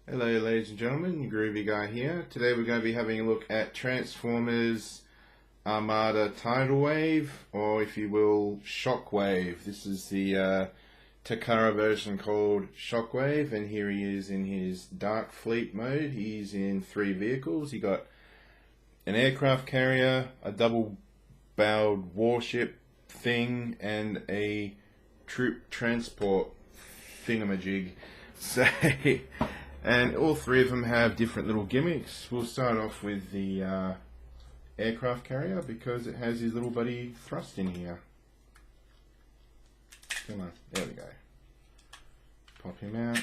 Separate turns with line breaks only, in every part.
Hello ladies and gentlemen, Groovy Guy here. Today we're going to be having a look at Transformers Armada TIDALWAVE, or if you will, Shockwave. This is the Takara version called Shockwave, and here he is in his Dark Fleet mode. He's in 3 vehicles. He got an aircraft carrier, a double-bowed warship thing, and a troop transport thingamajig. So... and all 3 of them have different little gimmicks. We'll start off with the aircraft carrier because it has his little buddy Thrust in here. Come on, there we go. Pop him out.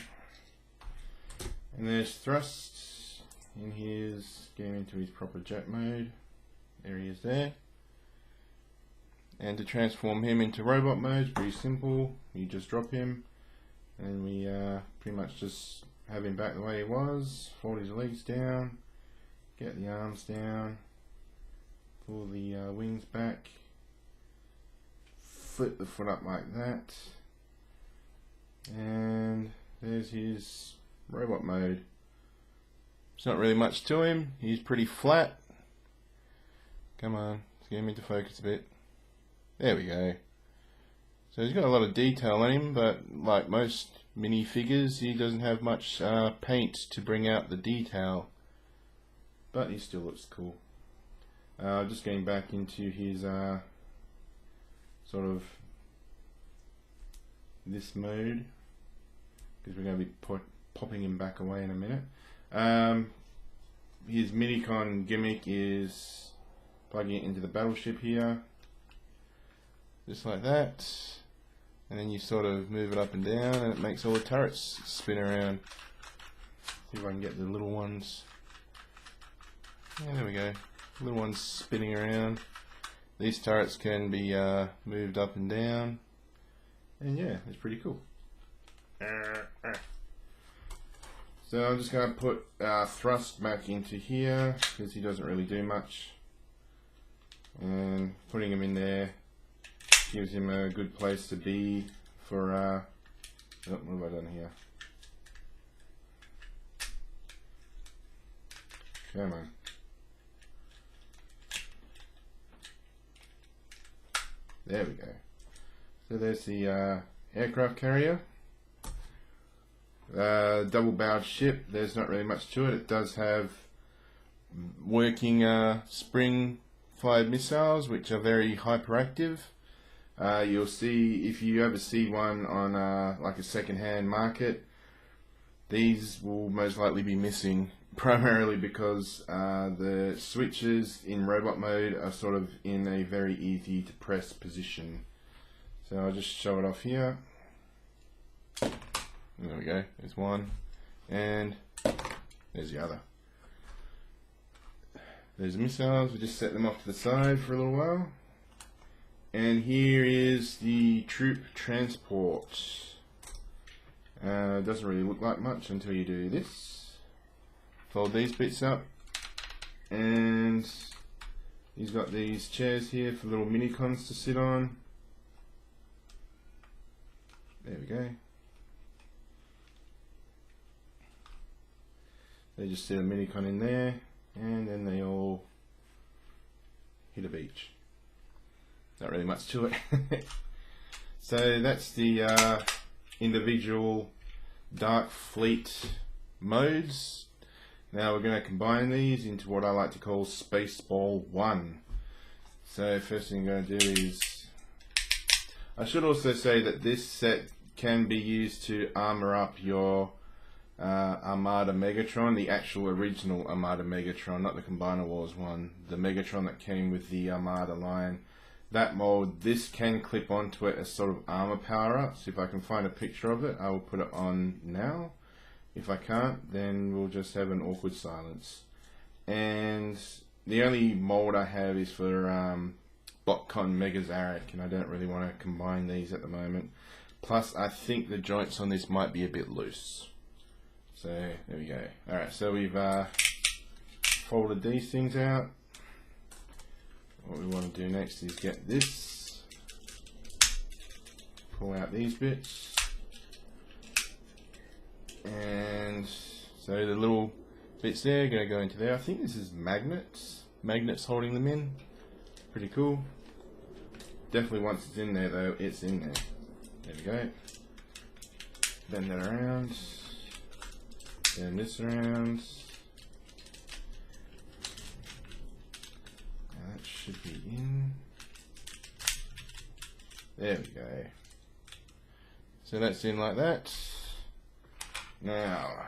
And there's Thrust in his, get him into his proper jet mode. There he is there. And to transform him into robot mode is pretty simple. You just drop him and we pretty much just have him back the way he was, fold his legs down, get the arms down, pull the wings back, flip the foot up like that, and there's his robot mode. There's not really much to him, he's pretty flat. Come on, let's get him into focus a bit. There we go. So he's got a lot of detail on him, but like most mini figures, he doesn't have much paint to bring out the detail, but he still looks cool. Just getting back into his sort of this mode, because we're going to be popping him back away in a minute. His Minicon gimmick is plugging it into the Battleship here, just like that. And then you sort of move it up and down and it makes all the turrets spin around. See if I can get the little ones. Yeah, there we go. Little ones spinning around. These turrets can be moved up and down. And yeah, it's pretty cool. So I'm just going to put Thrust back into here because he doesn't really do much. And putting him in there gives him a good place to be for, oh, what have I done here? Come on. There we go. So there's the aircraft carrier. Double-bowed ship, there's not really much to it. It does have working spring-fired missiles, which are very hyperactive. You'll see, if you ever see one on like a second-hand market, these will most likely be missing, primarily because the switches in robot mode are sort of in a very easy to press position. So I'll just show it off here. There we go, there's one, and there's the other. There's missiles, we just set them off to the side for a little while. And here is the troop transport. Doesn't really look like much until you do this. Fold these bits up, and he's got these chairs here for little Minicons to sit on. There we go. They just sit a Minicon in there, and then they all hit a beach. Not really much to it. So that's the individual Dark Fleet modes. Now we're going to combine these into what I like to call Spaceball 1. So first thing I'm going to do is, I should also say that this set can be used to armor up your Armada Megatron, the actual original Armada Megatron, not the Combiner Wars one, the Megatron that came with the Armada line. That mold, this can clip onto it as sort of armor power up. So if I can find a picture of it, I will put it on now. If I can't, then we'll just have an awkward silence. And the only mold I have is for BotCon Mega Zarek, and I don't really want to combine these at the moment. Plus, I think the joints on this might be a bit loose. So there we go. Alright, so we've folded these things out. What we want to do next is get this, pull out these bits, and So the little bits there are going to go into there. I think this is magnets holding them in. Pretty cool. Definitely once it's in there though, it's in there. There we go. Bend that around. Bend this around. Now that should be in. There we go. So that's in like that. Now,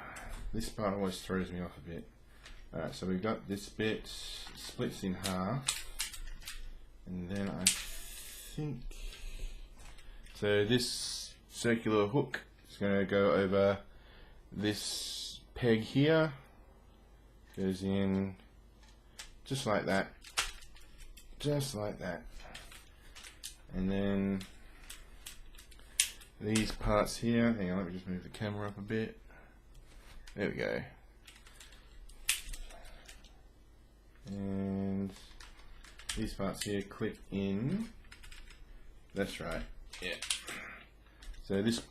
this part always throws me off a bit. Alright, so we've got this bit splits in half. And then I think, so this circular hook is going to go over this peg here. Goes in just like that. Just like that. And then these parts here, hang on, let me just move the camera up a bit. There we go. And these parts here clip in. That's right, yeah. So this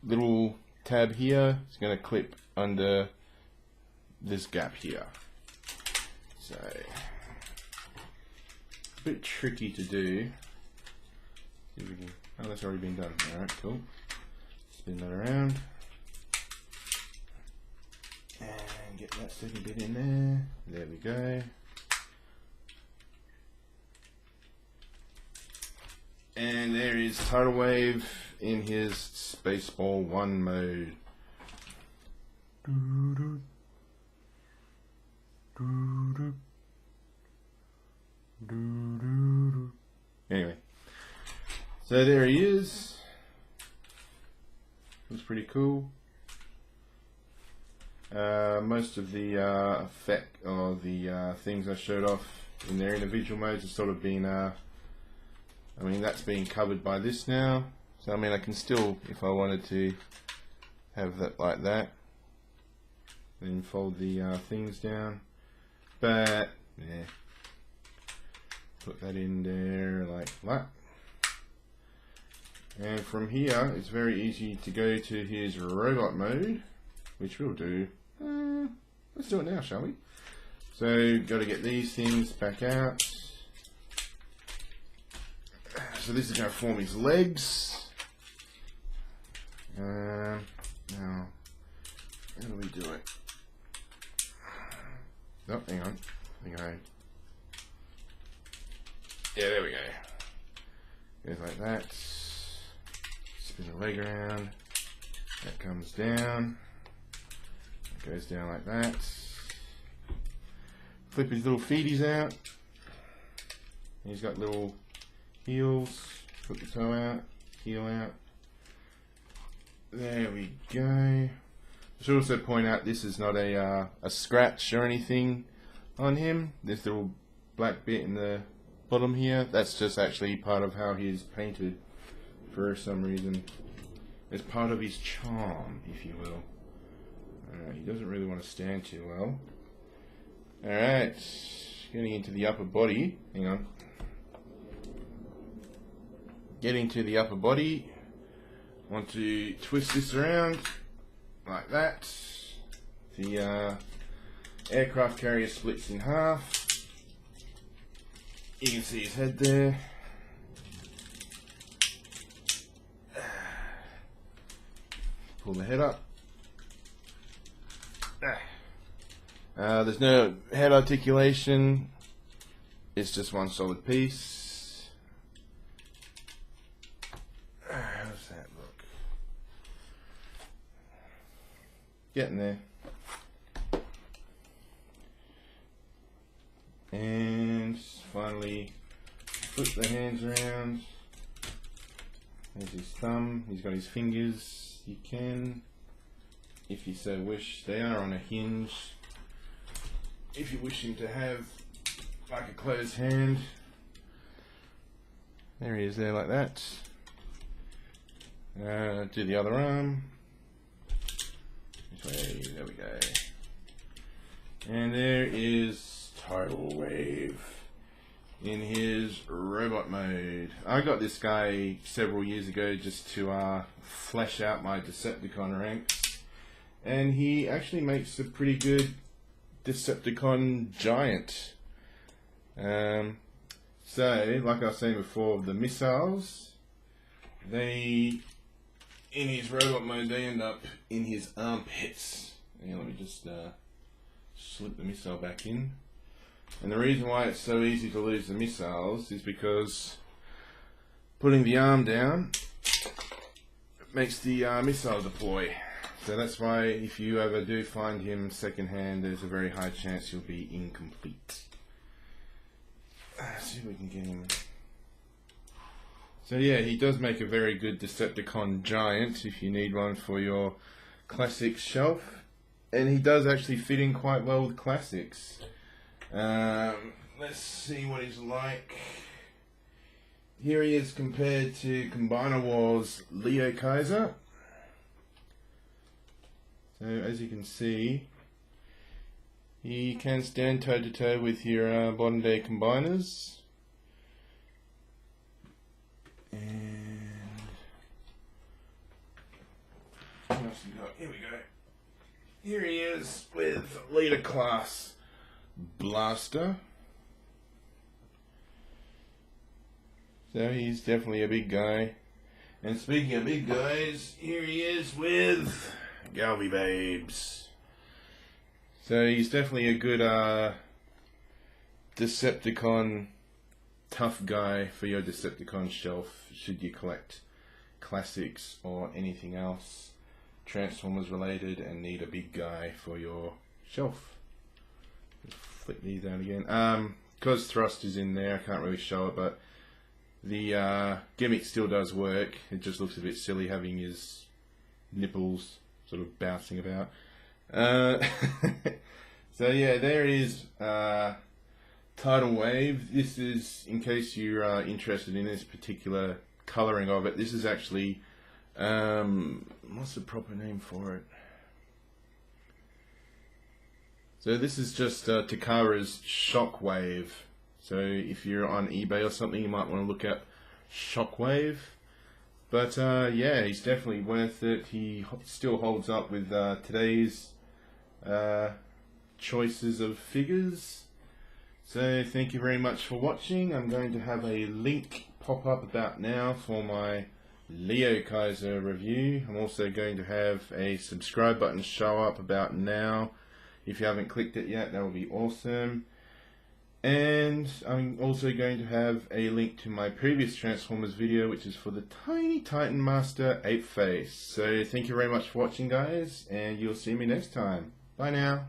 little tab here is going to clip under this gap here. So, a bit tricky to do. See if we can, oh, that's already been done. Alright, cool. Spin that around. And get that second bit in there. There we go. And there is TIDALWAVE in his Spaceball 1 mode. Anyway, so there he is. Looks pretty cool. Most of the effect of the things I showed off in their individual modes have sort of been I mean, that's being covered by this now, so I mean I can still, if I wanted to, have that like that, then fold the things down, but yeah, put that in there like that. And from here it's very easy to go to his robot mode, which we'll do. Let's do it now, shall we? So got to get these things back out. So this is going to form his legs. Now, how do we do it? Oh, hang on. Yeah, there we go. Goes like that. Spin the leg around. That comes down. It goes down like that. Flip his little feeties out. He's got little heels, put the toe out, heel out. There we go. I should also point out this is not a scratch or anything on him. This little black bit in the bottom here, that's just actually part of how he's painted for some reason. It's part of his charm, if you will. He doesn't really want to stand too well. Alright, getting into the upper body. Hang on. Getting to the upper body, want to twist this around like that. The aircraft carrier splits in half. You can see his head there. Pull the head up. There's no head articulation, it's just one solid piece. How's that look? Getting there. And finally flip the hands around. There's his thumb, he's got his fingers. You can, if you so wish, they are on a hinge. If you wish him to have like a closed hand, there he is there like that. Do the other arm. This way, there we go. And there is TIDALWAVE in his robot mode. I got this guy several years ago just to flesh out my Decepticon ranks, and he actually makes a pretty good Decepticon giant. So, like I was saying before, the missiles, in his robot mode, they end up in his armpits. And let me just slip the missile back in. And the reason why it's so easy to lose the missiles is because putting the arm down makes the missile deploy. So that's why if you ever do find him secondhand, there's a very high chance he'll be incomplete. Let's see if we can get him. So yeah, he does make a very good Decepticon giant if you need one for your classics shelf. And he does actually fit in quite well with classics. Let's see what he's like. Here he is compared to Combiner Wars Leo Kaiser. So as you can see, he can stand toe to toe with your modern day combiners. And what else we got? Here we go. Here he is with Leader Class Blaster. So he's definitely a big guy. And speaking of big guys, here he is with Galvy Babes. So he's definitely a good Decepticon tough guy for your Decepticon shelf should you collect classics or anything else Transformers related and need a big guy for your shelf. Just flip these out again. Because thrust is in there, I can't really show it, but the gimmick still does work. It just looks a bit silly having his nipples sort of bouncing about. So yeah, there is TIDALWAVE. This is, in case you're interested in this particular colouring of it, this is actually what's the proper name for it? So this is just Takara's Shockwave. So if you're on eBay or something, you might want to look at Shockwave. But yeah, he's definitely worth it. He still holds up with today's choices of figures. So thank you very much for watching. I'm going to have a link pop up about now for my Leo Kaiser review. I'm also going to have a subscribe button show up about now. If you haven't clicked it yet, that would be awesome. And I'm also going to have a link to my previous Transformers video, which is for the Tiny Titan Master Ape Face. So thank you very much for watching, guys, and you'll see me next time. Bye now.